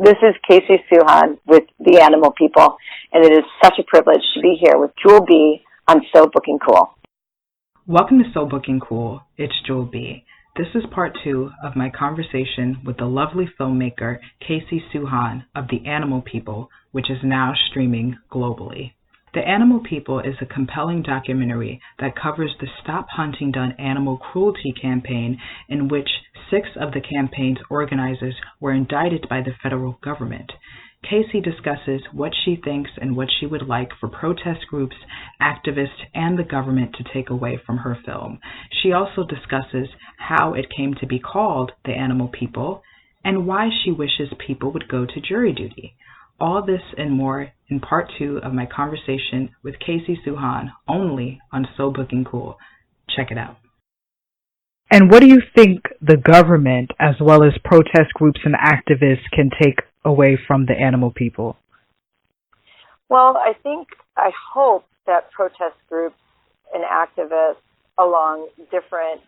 This is Casey Suchan with The Animal People, and it is such a privilege to be here with Jewel B on So Booking Cool. Welcome to So Booking Cool. It's Jewel B. This is part 2 of my conversation with the lovely filmmaker Casey Suchan of The Animal People, which is now streaming globally. The Animal People is a compelling documentary that covers the Stop Hunting Done animal cruelty campaign, in which 6 of the campaign's organizers were indicted by the federal government. Casey discusses what she thinks and what she would like for protest groups, activists, and the government to take away from her film. She also discusses how it came to be called The Animal People and why she wishes people would go to jury duty. All this and more in part 2 of my conversation with Casey Suchan, only on So Booking Cool. Check it out. And what do you think the government, as well as protest groups and activists, can take away from The Animal People? Well, I hope that protest groups and activists along different,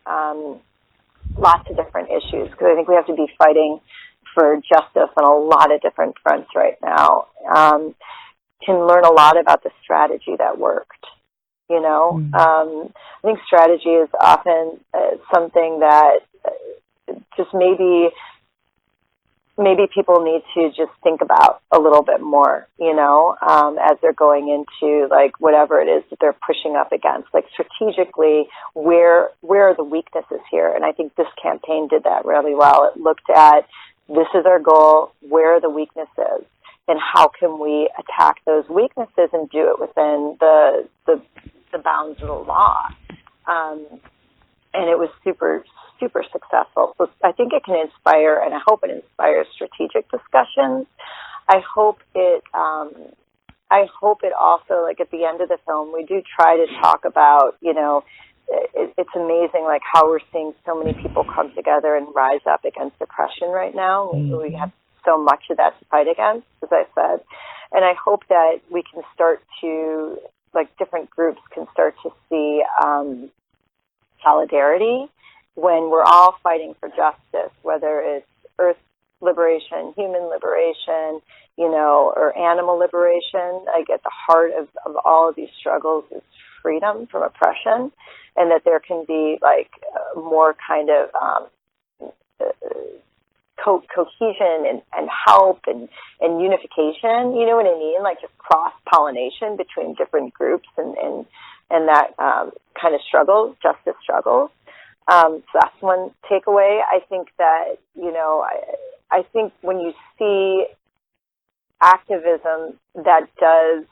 lots of different issues, because I think we have to be fighting for justice on a lot of different fronts right now, can learn a lot about the strategy that worked. You know, I think strategy is often something that just maybe people need to just think about a little bit more, you know, as they're going into like whatever it is that they're pushing up against. Like strategically, where are the weaknesses here? And I think this campaign did that really well. It looked at, this is our goal, where are the weaknesses, and how can we attack those weaknesses and do it within the bounds of the law. And it was super successful. So I think it can inspire, and I hope it inspires strategic discussions. I hope it also, like at the end of the film, we do try to talk about, you know, it's amazing, like how we're seeing so many people come together and rise up against oppression right now. We have so much of that to fight against, as I said. And I hope that we can start to, like different groups can start to see solidarity when we're all fighting for justice, whether it's earth liberation, human liberation, you know, or animal liberation. Like at the heart of all of these struggles is freedom from oppression, and that there can be like more kind of cohesion and help and unification, you know what I mean? Like just cross-pollination between different groups and that kind of struggle, justice struggles. So that's one takeaway. I think that, you know, I think when you see activism that does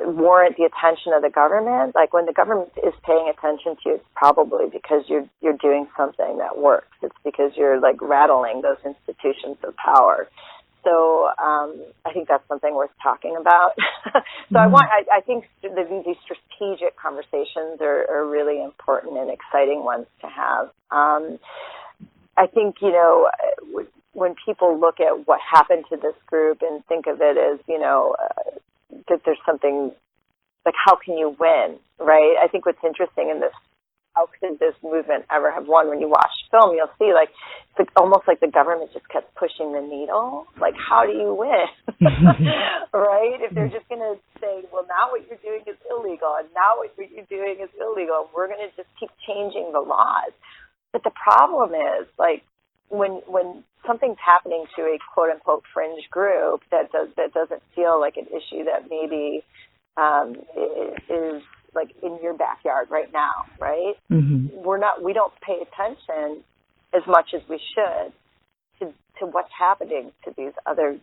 warrant the attention of the government, like when the government is paying attention to you, it's probably because you're doing something that works. It's because you're like rattling those institutions of power. So I think that's something worth talking about. So I think these strategic conversations are really important and exciting ones to have. I think, you know, when people look at what happened to this group and think of it as, you know, that there's something like, how can you win, right? I think what's interesting in this, how could this movement ever have won? When you watch film, you'll see like it's like almost like the government just kept pushing the needle. Like, how do you win? Right? If they're just going to say, well, now what you're doing is illegal, and now what you're doing is illegal, we're going to just keep changing the laws. But the problem is, like, when something's happening to a quote unquote fringe group that doesn't feel like an issue that maybe is like in your backyard right now, right? We don't pay attention as much as we should to what's happening to these other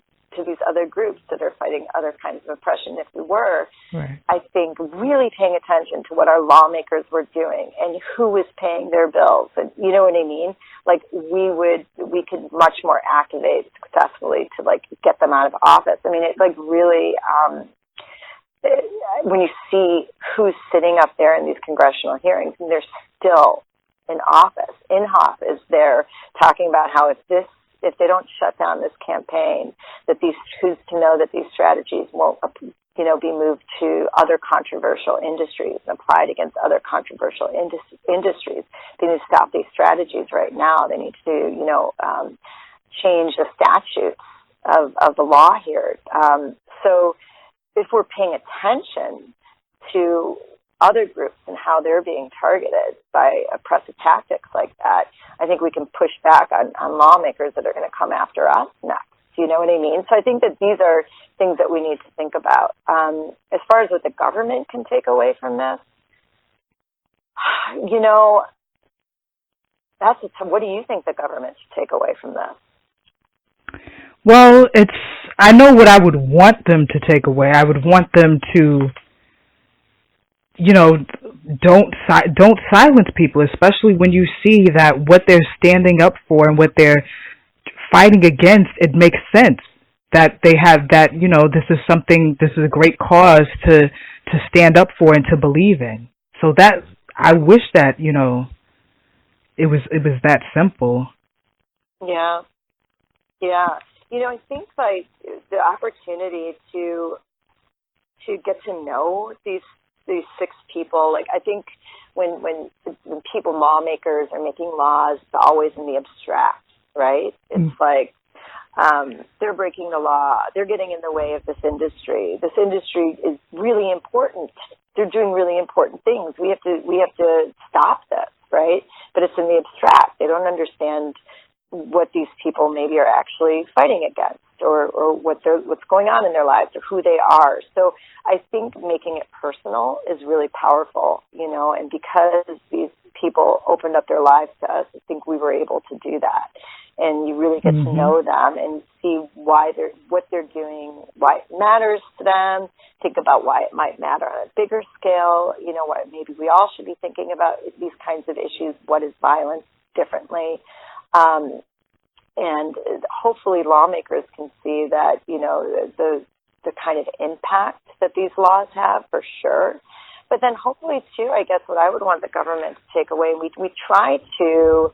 groups that are fighting other kinds of oppression. If we were, right, I think really paying attention to what our lawmakers were doing and who was paying their bills, and you know what I mean? Like we could much more activate successfully to like get them out of office. I mean, it like really, when you see who's sitting up there in these congressional hearings, and they're still in office, they're talking about how if they don't shut down this campaign, that who's to know that these strategies won't, you know, be moved to other controversial industries and applied against other controversial industries. They need to stop these strategies right now. They need to, you know, change the statutes of the law here. So if we're paying attention to other groups and how they're being targeted by oppressive tactics like that, I think we can push back on lawmakers that are going to come after us next. Do you know what I mean? So I think that these are things that we need to think about. As far as what the government can take away from this, you know, what do you think the government should take away from this? Well, I know what I would want them to take away. I would want them to, you know, don't silence people, especially when you see that what they're standing up for and what they're fighting against, it makes sense that they have that, you know, this is a great cause to stand up for and to believe in. So that, I wish that, you know, it was that simple. Yeah. Yeah. You know, I think like the opportunity to get to know these 6 people, like I think when people, lawmakers, are making laws, it's always in the abstract, right? It's like they're breaking the law, they're getting in the way of this industry. This industry is really important. They're doing really important things. We have to stop this, right? But it's in the abstract. They don't understand what these people maybe are actually fighting against, or what's going on in their lives, or who they are. So I think making it personal is really powerful, you know, and because these people opened up their lives to us, I think we were able to do that. And you really get to know them and see what they're doing, why it matters to them, think about why it might matter on a bigger scale, you know, what maybe we all should be thinking about these kinds of issues, what is violence differently. And hopefully lawmakers can see that, you know, the kind of impact that these laws have, for sure. But then hopefully, too, I guess what I would want the government to take away, we try to,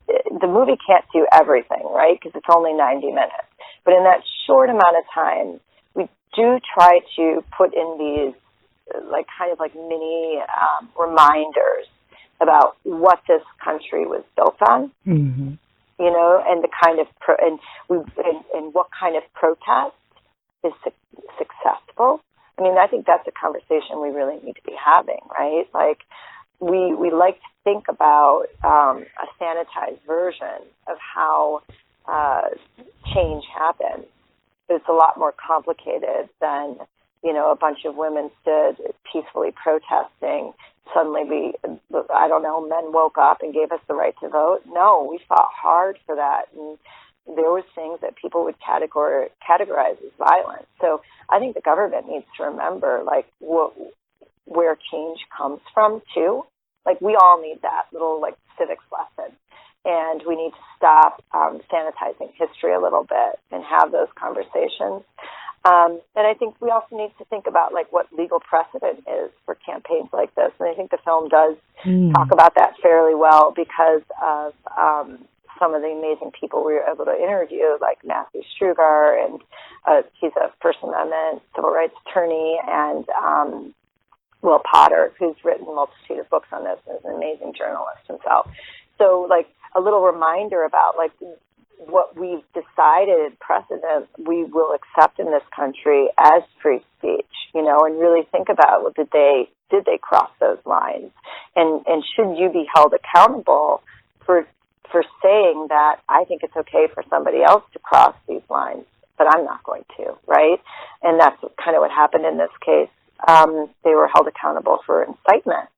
the movie can't do everything, right, because it's only 90 minutes. But in that short amount of time, we do try to put in these kind of mini reminders about what this country was built on, you know, and the kind of and what kind of protest is successful. I mean, I think that's a conversation we really need to be having, right? Like, we like to think about a sanitized version of how change happens, but it's a lot more complicated than, you know, a bunch of women stood peacefully protesting. Suddenly men woke up and gave us the right to vote. No, we fought hard for that. And there was things that people would categorize as violence. So I think the government needs to remember, where change comes from, too. Like, we all need that little, civics lesson. And we need to stop sanitizing history a little bit and have those conversations. And I think we also need to think about, what legal precedent is for campaigns like this. And I think the film does talk about that fairly well because of some of the amazing people we were able to interview, like Matthew Strugar, and he's a First Amendment civil rights attorney, and Will Potter, who's written a multitude of books on this and is an amazing journalist himself. So, a little reminder about, what we've decided precedent we will accept in this country as free speech, you know, and really think about, did they cross those lines, and should you be held accountable for saying that I think it's okay for somebody else to cross these lines, but I'm not going to, right? And that's kind of what happened in this case. They were held accountable for incitement.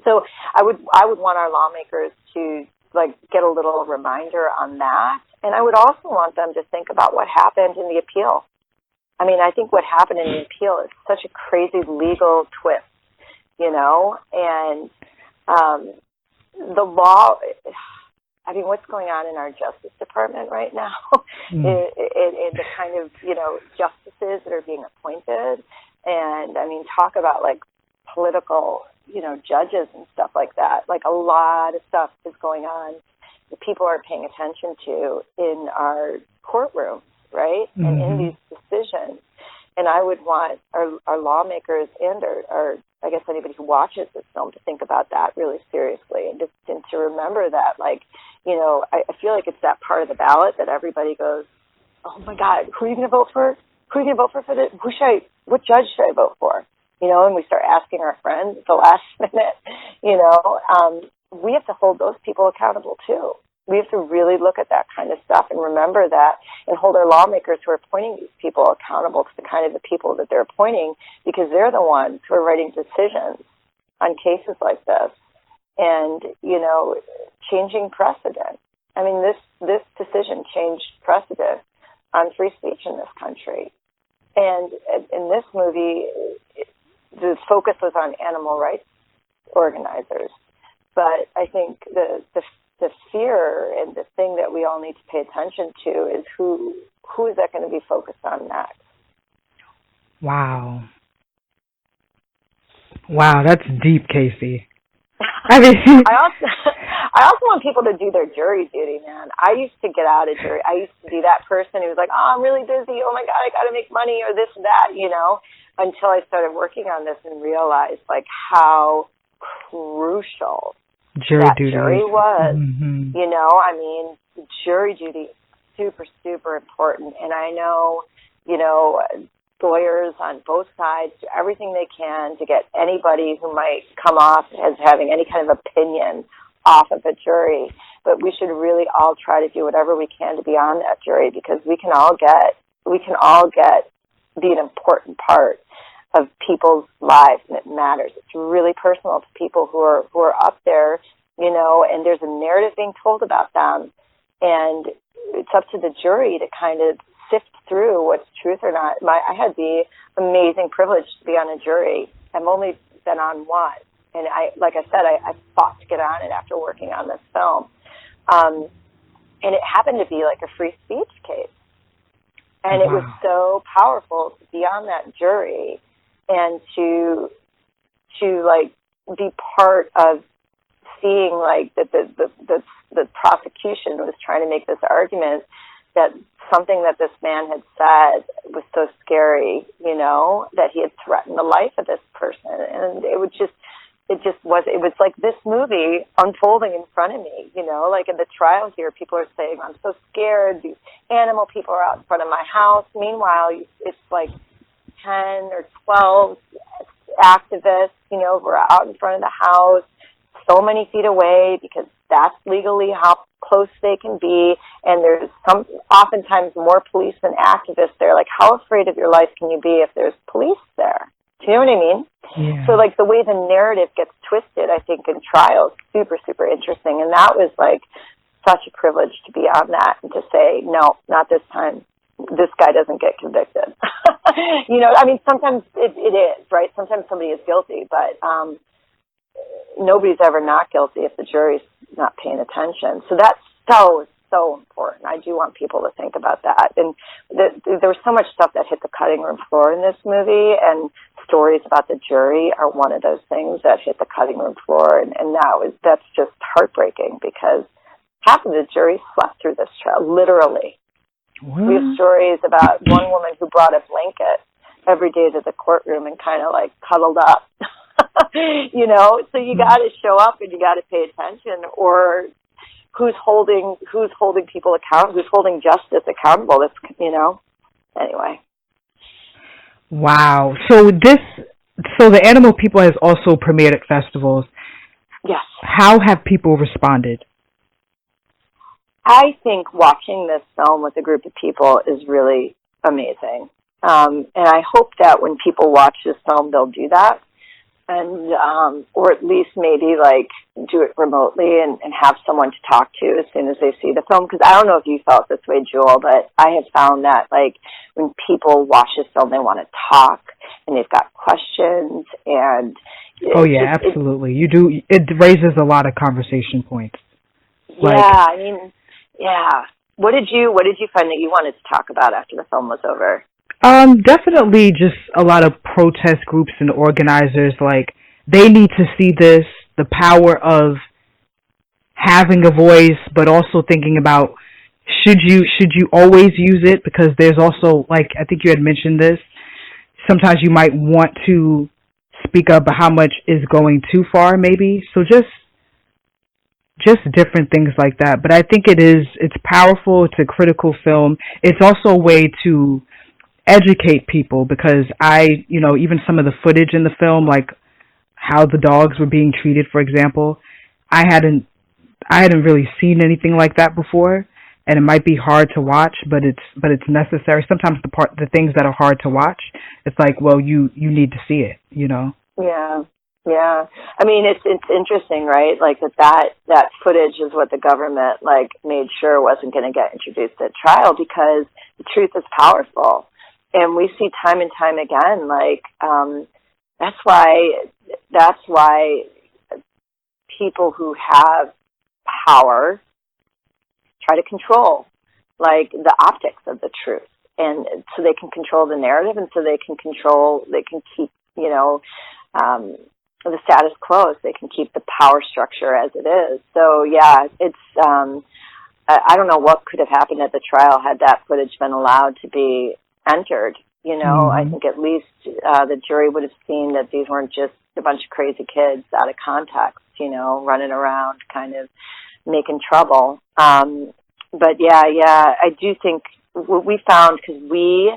So I would want our lawmakers to get a little reminder on that. And I would also want them to think about what happened in the appeal. I mean, I think what happened in the appeal is such a crazy legal twist, you know, and the law, I mean, what's going on in our Justice Department right now, in the kind of, you know, justices that are being appointed. And, I mean, talk about, political, you know, judges and stuff like that. A lot of stuff is going on that people are paying attention to in our courtrooms, right? And in these decisions. And I would want our lawmakers and our I guess, anybody who watches this film to think about that really seriously, and to remember that, like, you know, I feel like it's that part of the ballot that everybody goes, oh my God, who are you going to vote for? Who are you going to vote for this? What judge should I vote for? You know, and we start asking our friends at the last minute, you know, we have to hold those people accountable too. We have to really look at that kind of stuff and remember that, and hold our lawmakers who are appointing these people accountable to the kind of the people that they're appointing, because they're the ones who are writing decisions on cases like this and, you know, changing precedent. I mean, this decision changed precedent on free speech in this country. And in this movie, the focus was on animal rights organizers. But I think the fear and the thing that we all need to pay attention to is who is that going to be focused on next. Wow, that's deep, Casey. I mean, I also want people to do their jury duty, man. I used to get out of jury. I used to be that person who was like, oh, I'm really busy. Oh my God, I got to make money or this or that, you know, until I started working on this and realized like how crucial jury was. Mm-hmm. You know, I mean, jury duty is super, super important. And I know, you know, lawyers on both sides do everything they can to get anybody who might come off as having any kind of opinion off of a jury. But we should really all try to do whatever we can to be on that jury, because we can all be an important part of people's lives, and it matters. It's really personal to people who are up there, you know, and there's a narrative being told about them, and it's up to the jury to kind of sift through what's truth or not. I had the amazing privilege to be on a jury. I've only been on one, and like I said, I fought to get on it after working on this film, and it happened to be like a free speech case, and it was so powerful to be on that jury and to like be part of seeing like that the prosecution was trying to make this argument that something that this man had said was so scary, you know, that he had threatened the life of this person. And it was like this movie unfolding in front of me, you know, like in the trial here, people are saying, I'm so scared. These animal people are out in front of my house. Meanwhile, it's like 10 or 12 activists, you know, who are out in front of the house, so many feet away, because that's legally how close they can be. And there's oftentimes more police than activists there. Like, how afraid of your life can you be if there's police there? Do you know what I mean? Yeah. So, like, the way the narrative gets twisted, I think, in trials, super, super interesting. And that was, like, such a privilege to be on that and to say, no, not this time. This guy doesn't get convicted. You know, I mean, sometimes it is, right? Sometimes somebody is guilty, but nobody's ever not guilty if the jury's not paying attention. So that's so important. I do want people to think about that. And there was so much stuff that hit the cutting room floor in this movie, and stories about the jury are one of those things that hit the cutting room floor. And that's just heartbreaking, because half of the jury slept through this trial, literally. What? We have stories about one woman who brought a blanket every day to the courtroom and kind of like cuddled up. You know, so you got to show up and you got to pay attention, or who's holding people accountable, who's holding justice accountable. That's, you know, anyway. Wow. So the Animal People has also premiered at festivals. Yes. How have people responded? I think watching this film with a group of people is really amazing. And I hope that when people watch this film, they'll do that. And, or at least maybe like do it remotely and have someone to talk to as soon as they see the film. Because I don't know if you felt this way, Jewel, but I have found that like when people watch this film, they want to talk and they've got questions. And oh yeah, absolutely. You do. It raises a lot of conversation points. Yeah, I mean, yeah. What did you find that you wanted to talk about after the film was over? Definitely just a lot of protest groups and organizers, like, they need to see this, the power of having a voice, but also thinking about should you always use it, because there's also, like, I think you had mentioned this, sometimes you might want to speak up, but how much is going too far, maybe. So just different things like that. But I think it's powerful. It's a critical film. It's also a way to educate people because even some of the footage in the film, like how the dogs were being treated, for example, I hadn't really seen anything like that before, and it might be hard to watch, but it's necessary. Sometimes the things that are hard to watch, it's like, well, you need to see it, Yeah. Yeah. I mean, it's interesting, right? Like that footage is what the government made sure wasn't going to get introduced at trial because the truth is powerful. And we see time and time again, that's why people who have power try to control the optics of the truth. And so they can control the narrative and so they can keep, the status quo, so they can keep the power structure as it is. So yeah, it's I don't know what could have happened at the trial had that footage been allowed to be entered. I think at least the jury would have seen that these weren't just a bunch of crazy kids out of context, running around kind of making trouble. But yeah, I do think what we found, because we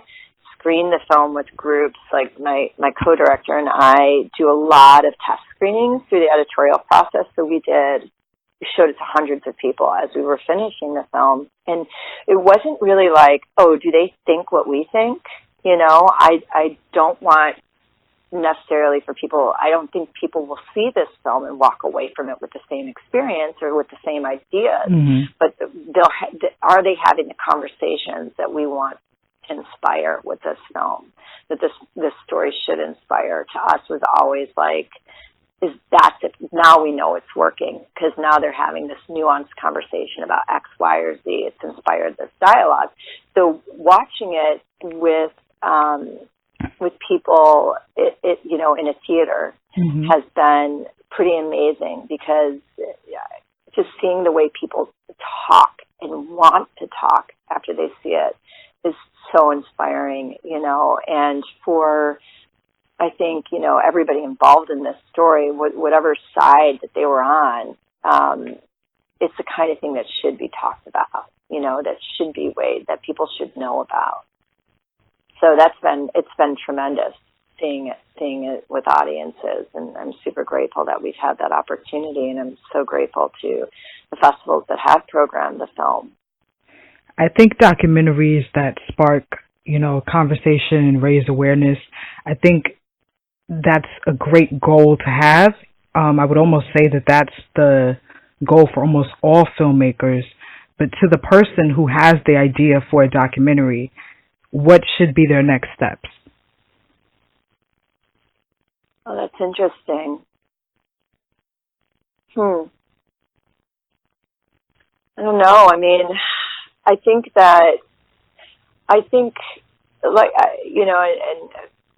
screen the film with groups, like my co-director and I do a lot of test screenings through the editorial process. So we showed it to hundreds of people as we were finishing the film. And it wasn't really like, oh, do they think what we think? I don't want necessarily for people, I don't think people will see this film and walk away from it with the same experience or with the same ideas. Mm-hmm. But are they having the conversations that we want to inspire with this film, that this story should inspire? To us was always that's it. Now we know it's working because now they're having this nuanced conversation about X, Y, or Z. It's inspired this dialogue. So watching it with people, in a theater has been pretty amazing because just seeing the way people talk and want to talk after they see it is so inspiring, and for, I think, everybody involved in this story, whatever side that they were on, it's the kind of thing that should be talked about, that should be weighed, that people should know about. So it's been tremendous seeing it with audiences, and I'm super grateful that we've had that opportunity, and I'm so grateful to the festivals that have programmed the film. I think documentaries that spark, conversation and raise awareness, I think that's a great goal to have. I would almost say that that's the goal for almost all filmmakers. But to the person who has the idea for a documentary, what should be their next steps? Oh, that's interesting. I don't know. I mean, I think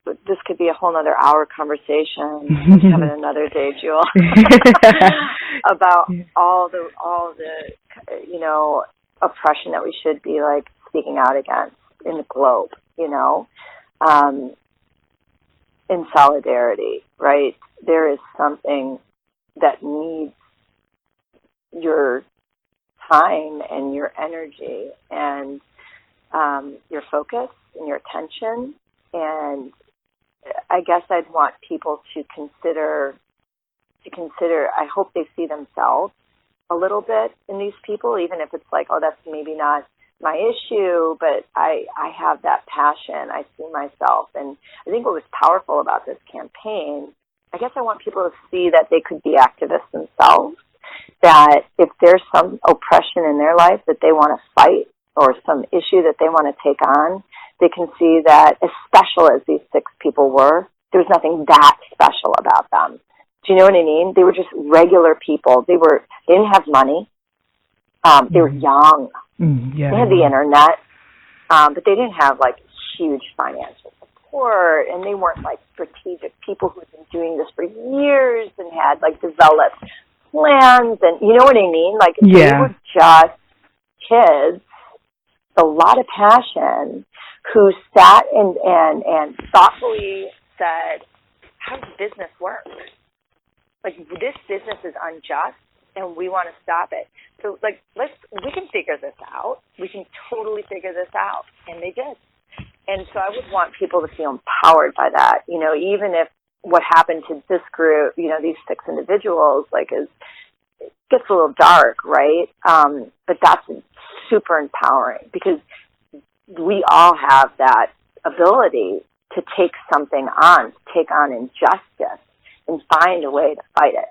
and this could be a whole other hour conversation. Having another day, Jewel, about all the oppression that we should be speaking out against in the globe, in solidarity, right? There is something that needs your time and your energy and your focus and your attention. And I guess I'd want people to consider, I hope they see themselves a little bit in these people, even if it's oh, that's maybe not my issue, but I have that passion. I see myself. And I think what was powerful about this campaign, I guess I want people to see that they could be activists themselves, that if there's some oppression in their life that they want to fight or some issue that they want to take on, they can see that as special as these 6 people were, there was nothing that special about them. Do you know what I mean? They were just regular people. They didn't have money. They were young. They had the internet, but they didn't have huge financial support, and they weren't strategic people who'd been doing this for years and had developed plans, and you know what I mean? They were just kids, a lot of passion, who sat and thoughtfully said, how does business work? Like, this business is unjust, and we want to stop it. So, like, we can figure this out. We can totally figure this out. And they did. And so I would want people to feel empowered by that. You know, even if what happened to this group, you know, these 6 individuals, like, it gets a little dark, right? But that's super empowering, because we all have that ability to take something on, to take on injustice and find a way to fight it.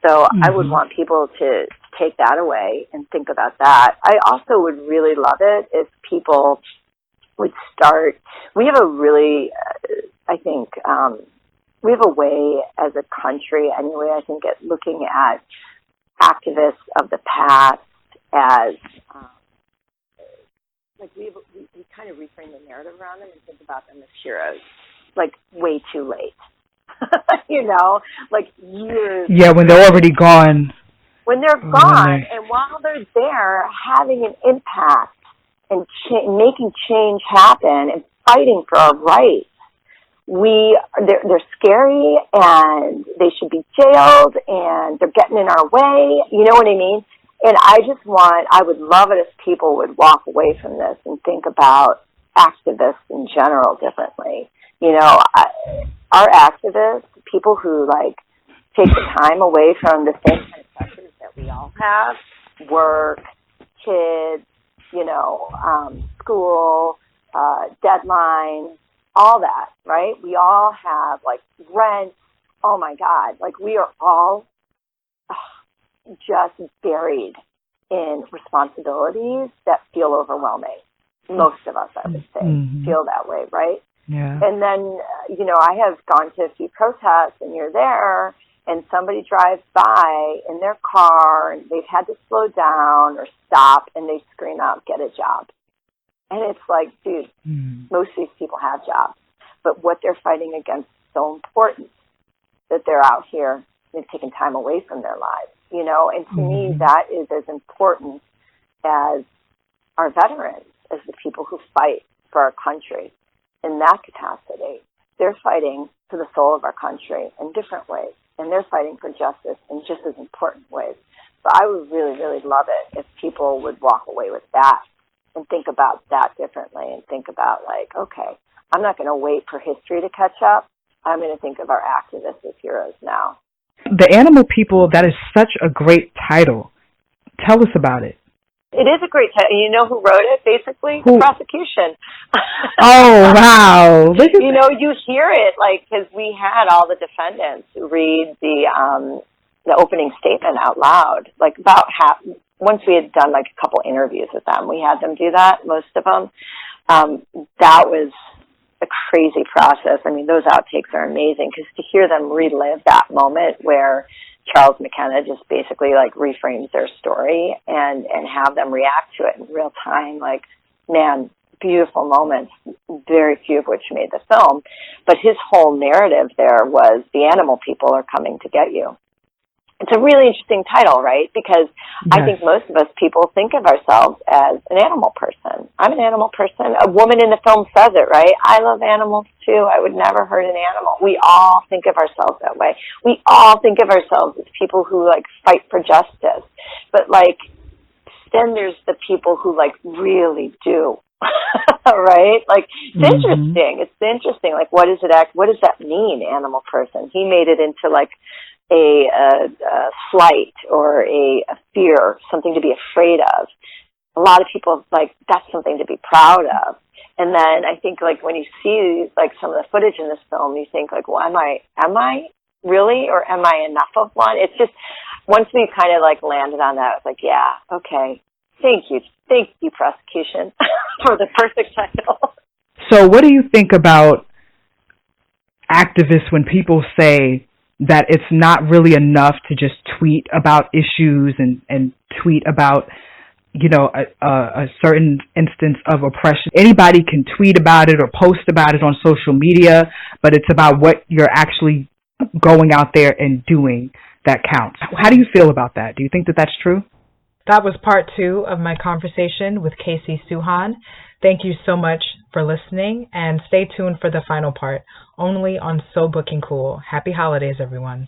So I would want people to take that away and think about that. I also would really love it if people would start. We have a really, I think, we have a way as a country anyway, I think, at looking at activists of the past as, like, we kind of reframe the narrative around them and think about them as heroes, like, way too late. You know, like years. Yeah, when they're already gone. When they're gone, and while they're there, having an impact and making change happen and fighting for our rights, they're scary, and they should be jailed, and they're getting in our way. You know what I mean? And I would love it if people would walk away from this and think about activists in general differently. You know, our activists, people who, like, take the time away from the same kind of pressures that we all have, work, kids, you know, school, deadlines, all that, right? We all have, like, rent. Oh, my God. Like, we are all just buried in responsibilities that feel overwhelming. Most of us, I would say, feel that way, right? Yeah. And then, you know, I have gone to a few protests, and you're there, and somebody drives by in their car, and they've had to slow down or stop, and they scream out, "Get a job." And it's like, dude, most of these people have jobs, but what they're fighting against is so important that they're out here, they've taken time away from their lives, you know, and to me, that is as important as our veterans, as the people who fight for our country. In that capacity, they're fighting for the soul of our country in different ways, and they're fighting for justice in just as important ways. So I would really, really love it if people would walk away with that and think about that differently, and think about, like, okay, I'm not going to wait for history to catch up. I'm going to think of our activists as heroes now. The Animal People, that is such a great title. Tell us about it. It is a great title. You know who wrote it, basically? Who? The prosecution. Oh, wow. You know, you hear it, like, because we had all the defendants read the opening statement out loud. Like, about half, once we had done, like, a couple interviews with them, we had them do that, most of them. That was a crazy process. I mean, those outtakes are amazing, because to hear them relive that moment where Charles McKenna just basically, like, reframes their story and have them react to it in real time, like, man, beautiful moments, very few of which made the film. But his whole narrative there was the animal people are coming to get you. It's a really interesting title, right? Because I think most of us people think of ourselves as an animal person. I'm an animal person. A woman in the film says it, right? I love animals too. I would never hurt an animal. We all think of ourselves that way. We all think of ourselves as people who, like, fight for justice. But, like, then there's the people who, like, really do. Right? Like, it's interesting. It's interesting. Like, what does that mean, animal person? He made it into, like, a slight or a fear, something to be afraid of. A lot of people, like, that's something to be proud of. And then I think, like, when you see, like, some of the footage in this film, you think, like, well, am I really, or am I enough of one? It's just, once we kind of, like, landed on that, it's like, yeah, okay, thank you, prosecution, for the perfect title. So what do you think about activists when people say that it's not really enough to just tweet about issues and tweet about, you know, a certain instance of oppression? Anybody can tweet about it or post about it on social media, but it's about what you're actually going out there and doing that counts. How do you feel about that? Do you think that that's true? That was part 2 of my conversation with Casey Suchan. Thank you so much for listening, and stay tuned for the final part, only on So Booking Cool. Happy holidays, everyone.